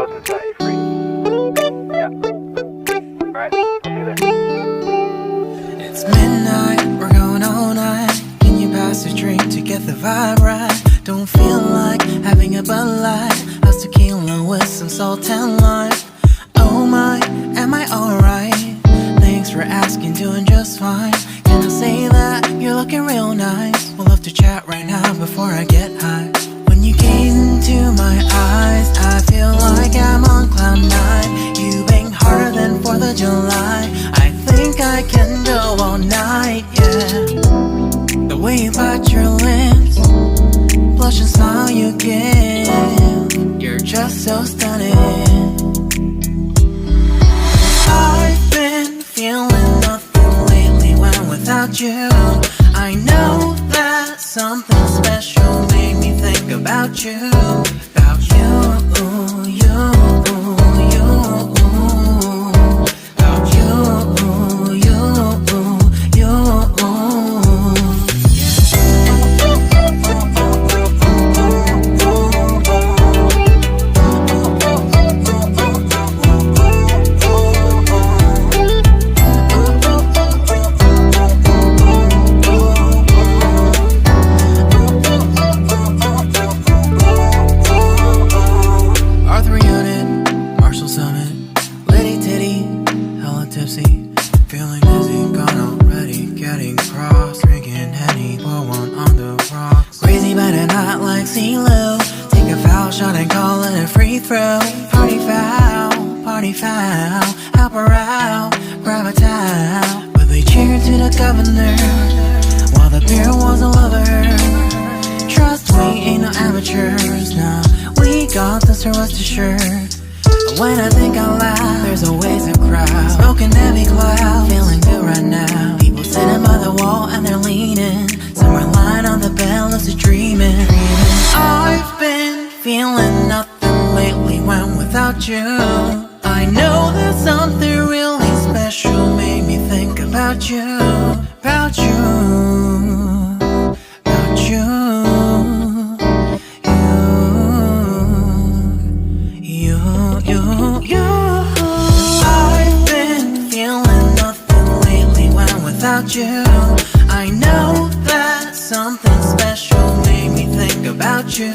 goes inside. Freeze. Yeah. Alright, I'll see you there. It's midnight, we're going all night. Can you pass a drink to get the vibe right? Don't feel like having a Bud Light. How's tequila with some salt and lime? Oh my, am I alright? Thanks for asking, doing just fine. Can I say that you're looking real nice? We'll love to chat right now before I get high. When you gaze into my eyes, I feel like I'm on cloud nine. You bang harder than 4th of July. I think I can go all night, yeah. The way you bite your lips, blush and smile you give, you're just so stunning. I've been feeling nothing lately when without you. I know that something special made me think about you. About you, you, you. About you, you, you. Feeling dizzy, gone already, getting cross, drinking Henny, pour one on the rocks. Crazy but not like CeeLo. Take a foul shot and call it a free throw. Party foul, help her out, grab a towel. But they cheered to the governor, while the beer was a lover. Trust we ain't no amateurs, nah, we got this, rest assured. When I think out loud, there's always a crowd, smoking heavy cloud, feeling good right now. People sitting by the wall and they're leaning, some are lying on the bed, lucid dreaming. I've been feeling nothing lately when without you. I know that something really special made me think about you. About you, about you. I've been feeling nothing lately when without you. I know that something special made me think about you.